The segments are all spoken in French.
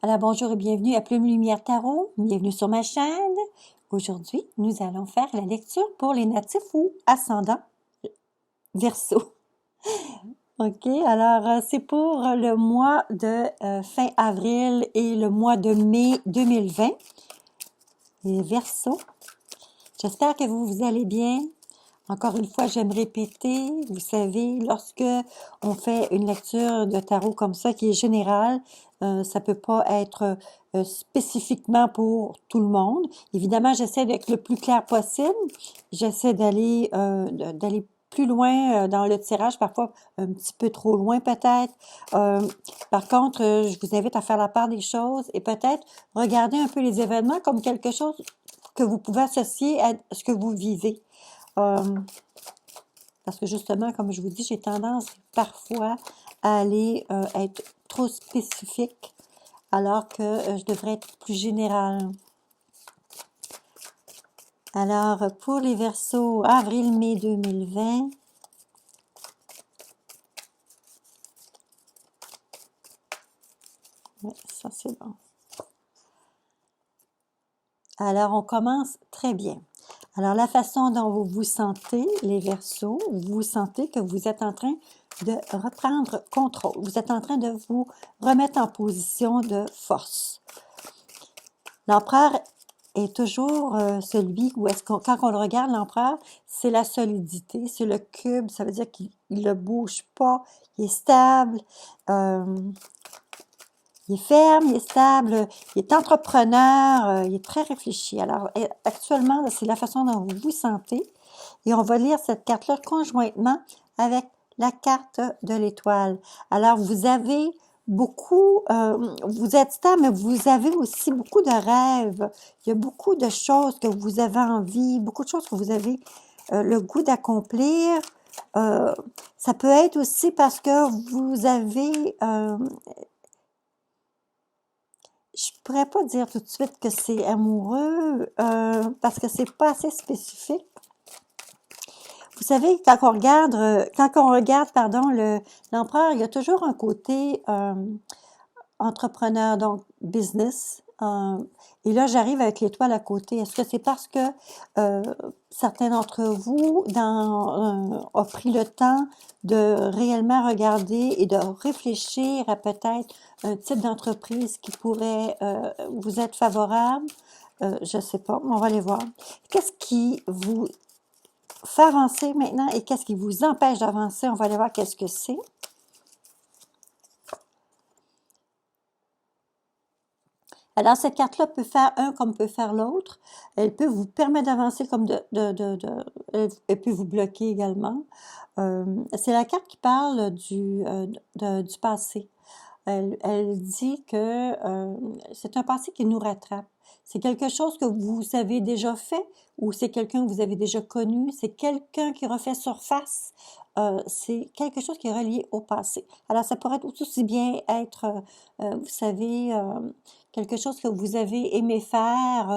Alors bonjour et bienvenue à Plume Lumière Tarot, bienvenue sur ma chaîne. Aujourd'hui, nous allons faire la lecture pour les natifs ou ascendants Verseau. OK, alors c'est pour le mois de fin avril et le mois de mai 2020. Les Verseaux, j'espère que vous allez bien. Encore une fois, j'aime répéter, vous savez, lorsque on fait une lecture de tarot comme ça, qui est générale, ça peut pas être spécifiquement pour tout le monde. Évidemment, j'essaie d'être le plus clair possible. J'essaie d'aller plus loin dans le tirage, parfois un petit peu trop loin peut-être. Par contre, je vous invite à faire la part des choses et peut-être regarder un peu les événements comme quelque chose que vous pouvez associer à ce que vous vivez. Parce que justement, comme je vous dis, j'ai tendance parfois à aller être trop spécifique alors que je devrais être plus générale. Alors, pour les Verseaux, avril-mai 2020, ouais, ça c'est bon. Alors, on commence très bien. Alors, la façon dont vous vous sentez, les Verseaux, vous sentez que vous êtes en train de reprendre contrôle. Vous êtes en train de vous remettre en position de force. L'empereur est toujours celui où est-ce qu'on, quand on le regarde, l'empereur, c'est la solidité, c'est le cube, ça veut dire qu'il ne bouge pas, il est stable, il est ferme, il est stable, il est entrepreneur, il est très réfléchi. Alors, actuellement, c'est la façon dont vous vous sentez. Et on va lire cette carte-là conjointement avec la carte de l'étoile. Alors, vous avez beaucoup, vous êtes stable, mais vous avez aussi beaucoup de rêves. Il y a beaucoup de choses que vous avez envie, beaucoup de choses que vous avez le goût d'accomplir. Ça peut être aussi parce que vous avez je pourrais pas dire tout de suite que c'est amoureux parce que c'est pas assez spécifique. Vous savez, quand on regarde, pardon, l'empereur, il y a toujours un côté entrepreneur, donc business. Et là, j'arrive avec l'étoile à côté. Est-ce que c'est parce que certains d'entre vous ont pris le temps de réellement regarder et de réfléchir à peut-être un type d'entreprise qui pourrait vous être favorable? Je sais pas, on va aller voir. Qu'est-ce qui vous fait avancer maintenant et qu'est-ce qui vous empêche d'avancer? On va aller voir qu'est-ce que c'est. Alors, cette carte-là peut faire un comme peut faire l'autre. Elle peut vous permettre d'avancer comme elle peut vous bloquer également. C'est la carte qui parle du passé. Elle dit que c'est un passé qui nous rattrape. C'est quelque chose que vous avez déjà fait ou c'est quelqu'un que vous avez déjà connu. C'est quelqu'un qui refait surface. C'est quelque chose qui est relié au passé. Alors, ça pourrait tout aussi bien être, vous savez, quelque chose que vous avez aimé faire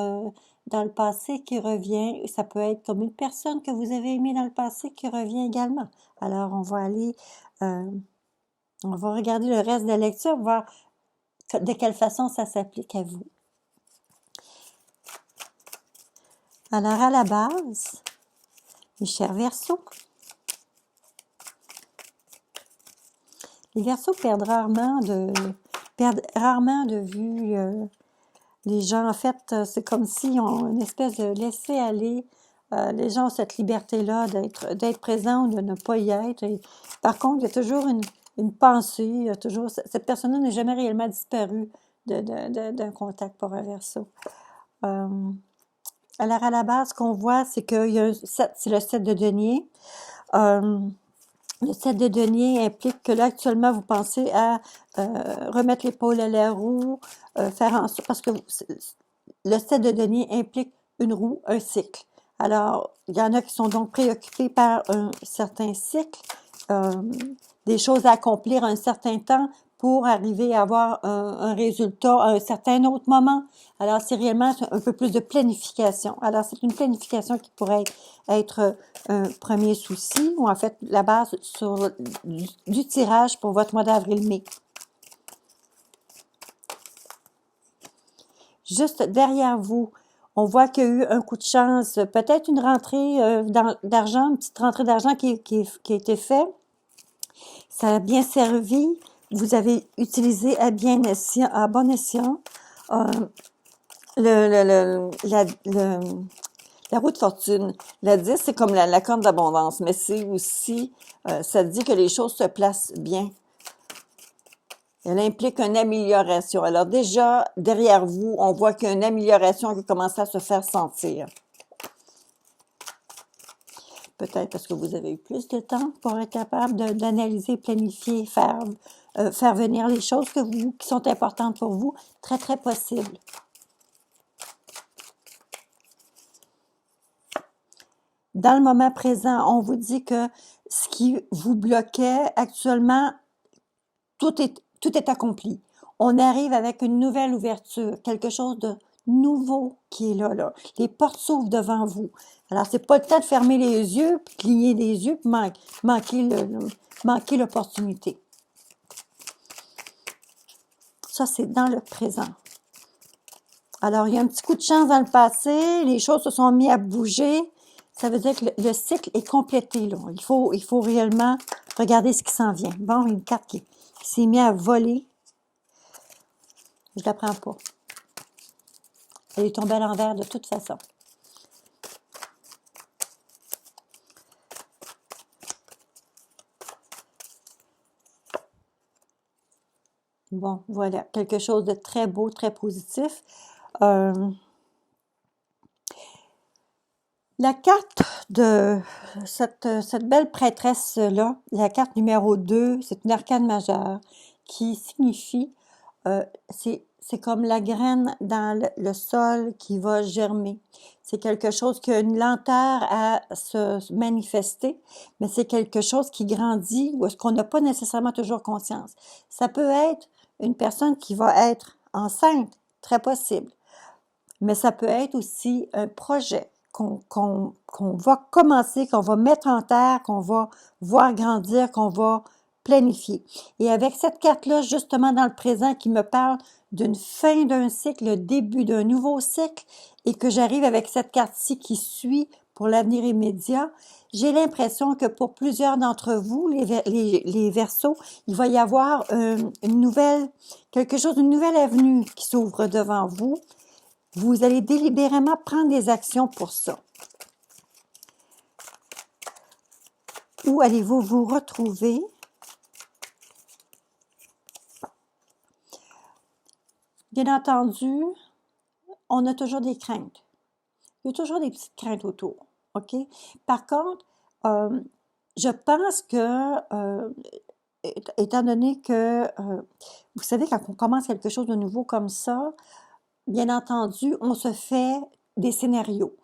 dans le passé qui revient. Ça peut être comme une personne que vous avez aimée dans le passé qui revient également. Alors, on va regarder le reste de la lecture, voir de quelle façon ça s'applique à vous. Alors, à la base, mes chers Verseaux, les Verseaux perdent rarement de vue les gens. En fait, c'est comme si on une espèce de laisser-aller. Les gens ont cette liberté-là d'être présents ou de ne pas y être. Et, par contre, il y a toujours une pensée, il y a toujours, cette personne-là n'est jamais réellement disparue d'un contact pour un Verseau. Alors, à la base, ce qu'on voit, c'est qu'il y a c'est le 7 de denier. Le 7 de denier implique que là, actuellement, vous pensez à remettre l'épaule à la roue, faire en sorte, parce que le 7 de denier implique une roue, un cycle. Alors, il y en a qui sont donc préoccupés par un certain cycle, des choses à accomplir à un certain temps pour arriver à avoir un résultat à un certain autre moment. Alors, c'est réellement un peu plus de planification. Alors, c'est une planification qui pourrait être un premier souci, ou en fait, la base du tirage pour votre mois d'avril-mai. juste derrière vous. On voit qu'il y a eu un coup de chance, peut-être une rentrée d'argent, une petite rentrée d'argent qui a été faite. Ça a bien servi. Vous avez utilisé à bon escient euh, la roue de fortune. La 10, c'est comme la corne d'abondance, mais c'est aussi, ça dit que les choses se placent bien. Elle implique une amélioration. Alors déjà, derrière vous, on voit qu'il y a une amélioration qui commence à se faire sentir. Peut-être parce que vous avez eu plus de temps pour être capable d'analyser, planifier, faire venir les choses qui sont importantes pour vous. Très, très possible. Dans le moment présent, on vous dit que ce qui vous bloquait actuellement, tout est accompli. On arrive avec une nouvelle ouverture, quelque chose de nouveau qui est là. Les portes s'ouvrent devant vous. Alors, c'est pas le temps de fermer les yeux, puis cligner des yeux, puis manquer l'opportunité. Ça, c'est dans le présent. Alors, il y a un petit coup de chance dans le passé, les choses se sont mises à bouger. Ça veut dire que le cycle est complété, là. Il faut réellement regarder ce qui s'en vient. Bon, une carte qui s'est mise à voler. Je la prends pas. Elle est tombée à l'envers de toute façon. Bon, voilà, quelque chose de très beau, très positif. La carte de cette belle prêtresse-là, la carte numéro 2, c'est une arcane majeure qui signifie, c'est comme la graine dans le sol qui va germer. C'est quelque chose qui a une lenteur à se manifester, mais c'est quelque chose qui grandit ou est-ce qu'on n'a pas nécessairement toujours conscience. Ça peut être une personne qui va être enceinte, très possible, mais ça peut être aussi un projet qu'on va commencer, qu'on va mettre en terre, qu'on va voir grandir, qu'on va planifier. Et avec cette carte-là, justement dans le présent, qui me parle d'une fin d'un cycle, le début d'un nouveau cycle, et que j'arrive avec cette carte-ci qui suit pour l'avenir immédiat, j'ai l'impression que pour plusieurs d'entre vous, les Verseaux, il va y avoir une nouvelle avenue qui s'ouvre devant vous. Vous allez délibérément prendre des actions pour ça. Où allez-vous vous retrouver? Bien entendu, on a toujours des craintes. Il y a toujours des petites craintes autour, OK? Par contre, je pense que, étant donné que, vous savez, quand on commence quelque chose de nouveau comme ça, bien entendu, on se fait des scénarios.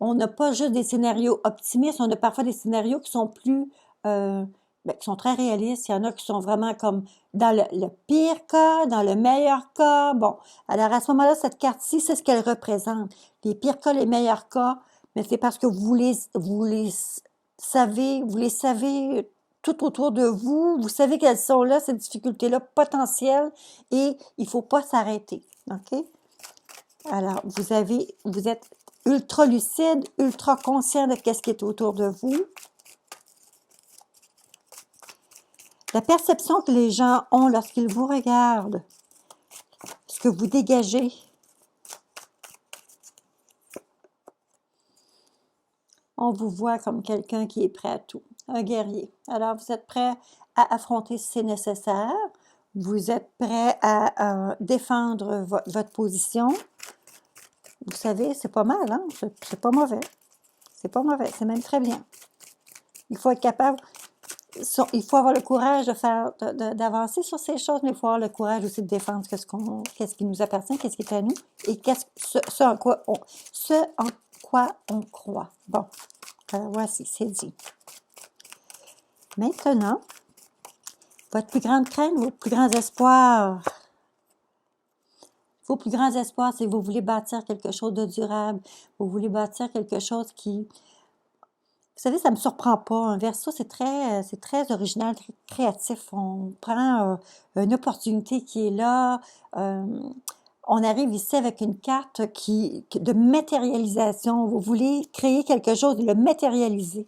On n'a pas juste des scénarios optimistes, on a parfois des scénarios qui sont plus, qui sont très réalistes. Il y en a qui sont vraiment comme dans le pire cas, dans le meilleur cas. Bon, alors à ce moment-là, cette carte-ci, c'est ce qu'elle représente. Les pires cas, les meilleurs cas, mais c'est parce que vous les savez tout autour de vous. Vous savez qu'elles sont là, ces difficultés-là potentielles, et il faut pas s'arrêter. OK? Alors, vous êtes ultra lucide, ultra conscient de ce qui est autour de vous. La perception que les gens ont lorsqu'ils vous regardent, ce que vous dégagez. On vous voit comme quelqu'un qui est prêt à tout, un guerrier. Alors, vous êtes prêt à affronter si c'est nécessaire. Vous êtes prêt à défendre votre position. Vous savez, c'est pas mal, hein? C'est pas mauvais. C'est pas mauvais, c'est même très bien. Il faut être capable, il faut avoir le courage d'avancer sur ces choses, mais il faut avoir le courage aussi de défendre qu'est-ce qui nous appartient, qu'est-ce qui est à nous, et ce en quoi on croit. Bon, voici, c'est dit. Maintenant, votre plus grande crainte, vos plus grands espoirs. Vos plus grands espoirs, c'est que vous voulez bâtir quelque chose de durable. Vous voulez bâtir quelque chose qui... Vous savez, ça ne me surprend pas. Un Verseau, c'est très original, très créatif. On prend une opportunité qui est là. on arrive ici avec une carte de matérialisation. Vous voulez créer quelque chose, le matérialiser.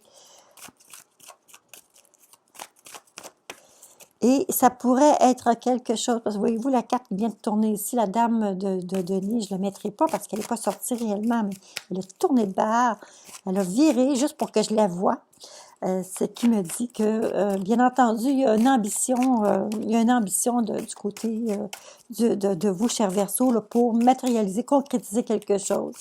Et ça pourrait être quelque chose, parce que voyez-vous, la carte qui vient de tourner ici, la dame de denier, je ne la mettrai pas parce qu'elle n'est pas sortie réellement, mais elle a tourné de barre, elle a viré juste pour que je la voie. Ce qui me dit que, bien entendu, il y a une ambition, du côté de vous, chers Verseaux, là, pour matérialiser, concrétiser quelque chose.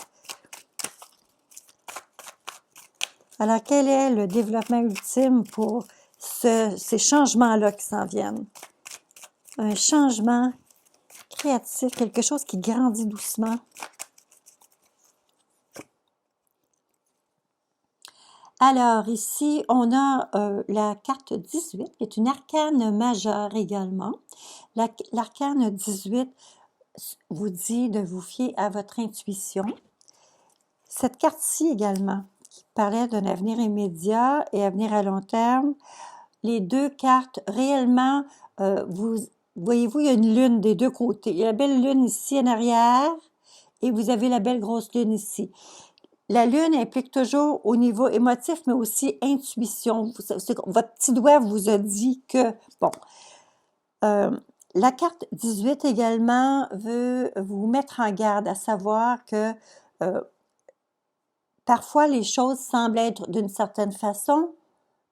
Alors, quel est le développement ultime pour ces changements-là qui s'en viennent? Un changement créatif, quelque chose qui grandit doucement. Alors, ici, on a la carte 18, qui est une arcane majeure également. L'arcane 18 vous dit de vous fier à votre intuition. Cette carte-ci également, qui parlait d'un avenir immédiat et avenir à long terme, les deux cartes, réellement, voyez-vous, il y a une lune des deux côtés. Il y a la belle lune ici en arrière et vous avez la belle grosse lune ici. La lune implique toujours au niveau émotif, mais aussi intuition. Votre petit doigt vous a dit que, bon, la carte 18 également veut vous mettre en garde, à savoir que parfois les choses semblent être d'une certaine façon,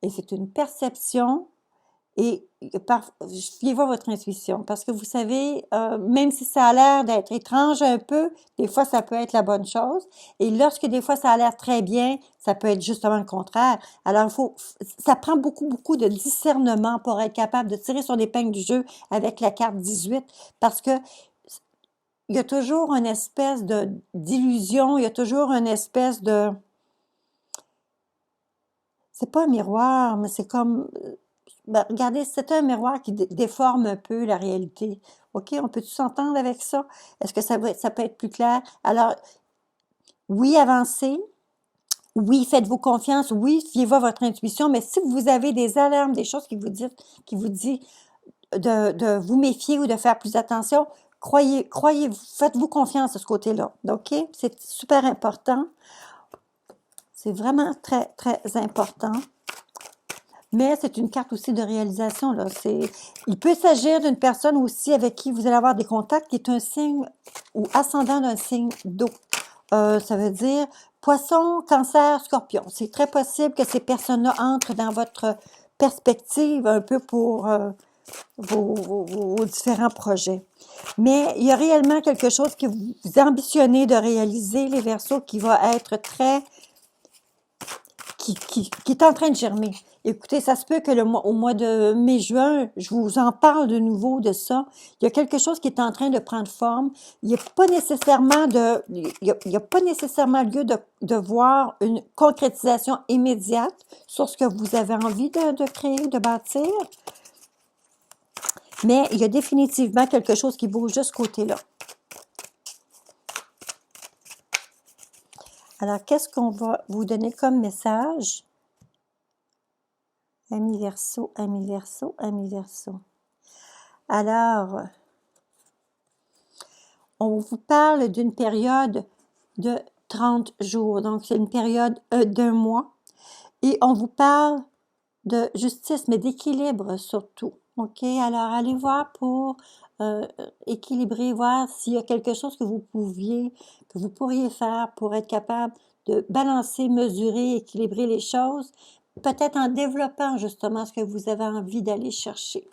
et c'est une perception, et fiez-vous à votre intuition, parce que vous savez, même si ça a l'air d'être étrange un peu, des fois ça peut être la bonne chose, et lorsque des fois ça a l'air très bien, ça peut être justement le contraire. Alors ça prend beaucoup, beaucoup de discernement pour être capable de tirer son épingle du jeu avec la carte 18, parce que il y a toujours une espèce d'illusion, il y a toujours une espèce de... C'est pas un miroir, mais c'est comme... Ben, regardez, c'est un miroir qui déforme un peu la réalité. OK, on peut-tu s'entendre avec ça? Est-ce que ça peut être plus clair? Alors, oui, avancez. Oui, faites-vous confiance. Oui, fiez-vous à votre intuition. Mais si vous avez des alarmes, des choses qui vous disent de vous méfier ou de faire plus attention, croyez, faites-vous confiance de ce côté-là. OK? C'est super important. C'est vraiment très, très important. Mais c'est une carte aussi de réalisation, là. Il peut s'agir d'une personne aussi avec qui vous allez avoir des contacts qui est un signe ou ascendant d'un signe d'eau. Ça veut dire Poisson, Cancer, Scorpion. C'est très possible que ces personnes-là entrent dans votre perspective un peu pour vos différents projets. Mais il y a réellement quelque chose que vous ambitionnez de réaliser, les Verseaux, qui va être très... qui est en train de germer. Écoutez, ça se peut que au mois de mai-juin, je vous en parle de nouveau de ça. Il y a quelque chose qui est en train de prendre forme. Il n'y a pas nécessairement lieu de voir une concrétisation immédiate sur ce que vous avez envie de créer, de bâtir. Mais il y a définitivement quelque chose qui bouge de ce côté-là. Alors, qu'est-ce qu'on va vous donner comme message? Amis Verseau, amis Verseau, amis Verseau. Alors, on vous parle d'une période de 30 jours. Donc, c'est une période d'un mois. Et on vous parle de justice, mais d'équilibre surtout. OK? Alors, allez voir pour équilibrer, voir s'il y a quelque chose que vous pourriez faire pour être capable de balancer, mesurer, équilibrer les choses, peut-être en développant justement ce que vous avez envie d'aller chercher.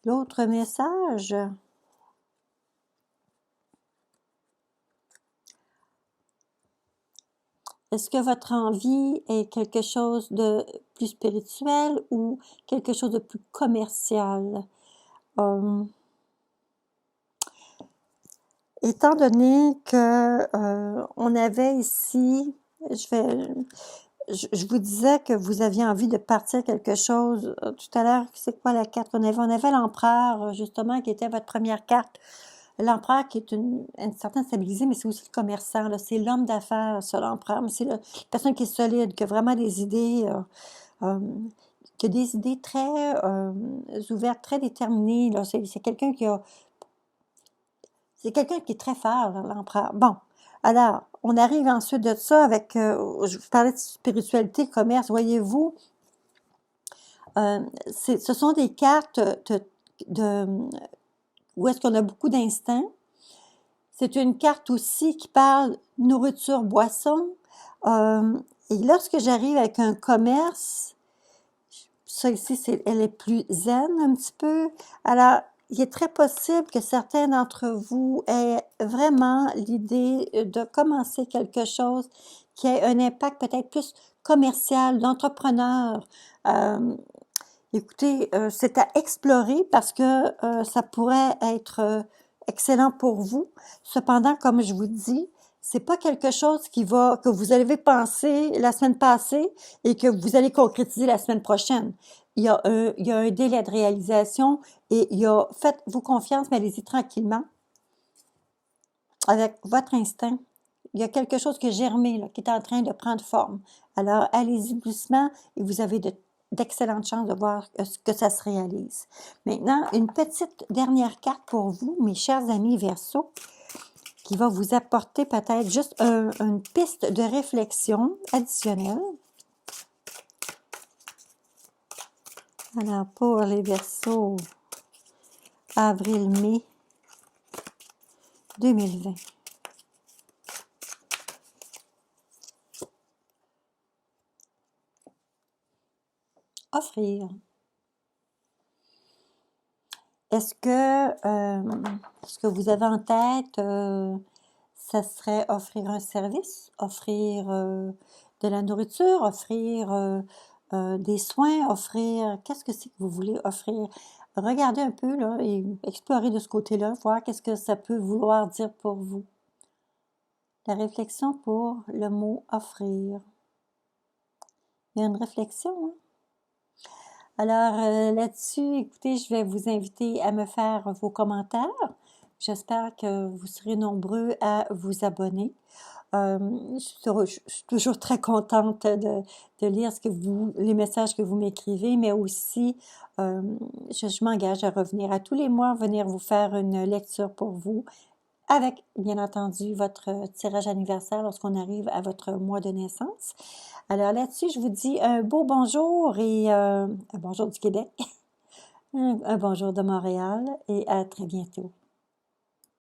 L'autre message... Est-ce que votre envie est quelque chose de plus spirituel ou quelque chose de plus commercial? Étant donné que on avait ici, je vous disais que vous aviez envie de partir quelque chose tout à l'heure. C'est quoi la carte qu'on avait? On avait l'empereur, justement, qui était votre première carte. L'empereur qui est une certaine stabilité, mais c'est aussi le commerçant. C'est l'homme d'affaires, ça, l'empereur. Mais c'est la personne qui est solide, qui a vraiment des idées, qui a des idées très ouvertes, très déterminées. C'est quelqu'un qui a C'est quelqu'un qui est très fort, l'empereur. Bon, alors, on arrive ensuite de ça avec, je vous parlais de spiritualité, commerce, voyez-vous, ce sont des cartes de où est-ce qu'on a beaucoup d'instincts. C'est une carte aussi qui parle nourriture, boisson. Et lorsque j'arrive avec un commerce, ça ici, elle est plus zen un petit peu. Alors, il est très possible que certains d'entre vous aient vraiment l'idée de commencer quelque chose qui ait un impact peut-être plus commercial, d'entrepreneur. Écoutez, c'est à explorer parce que ça pourrait être excellent pour vous. Cependant, comme je vous dis, c'est pas quelque chose que vous avez pensé la semaine passée et que vous allez concrétiser la semaine prochaine. Il y a un délai de réalisation et faites-vous confiance, mais allez-y tranquillement avec votre instinct. Il y a quelque chose qui a germé, là, qui est en train de prendre forme. Alors, allez-y doucement et vous avez d'excellentes chances de voir que ça se réalise. Maintenant, une petite dernière carte pour vous, mes chers amis Verseau, qui va vous apporter peut-être juste une piste de réflexion additionnelle. Alors, pour les Verseaux, avril-mai 2020. Offrir. Est-ce que vous avez en tête, ça serait offrir un service, offrir de la nourriture, offrir des soins, offrir... Qu'est-ce que c'est que vous voulez offrir? Regardez un peu là et explorez de ce côté-là, voir qu'est-ce que ça peut vouloir dire pour vous. La réflexion pour le mot offrir. Il y a une réflexion, hein? Alors là-dessus, écoutez, je vais vous inviter à me faire vos commentaires. J'espère que vous serez nombreux à vous abonner. Je suis toujours très contente de lire les messages que vous m'écrivez, mais aussi, je m'engage à revenir à tous les mois, venir vous faire une lecture pour vous, avec, bien entendu, votre tirage anniversaire lorsqu'on arrive à votre mois de naissance. Alors là-dessus, je vous dis un beau bonjour et un bonjour du Québec, un bonjour de Montréal et à très bientôt.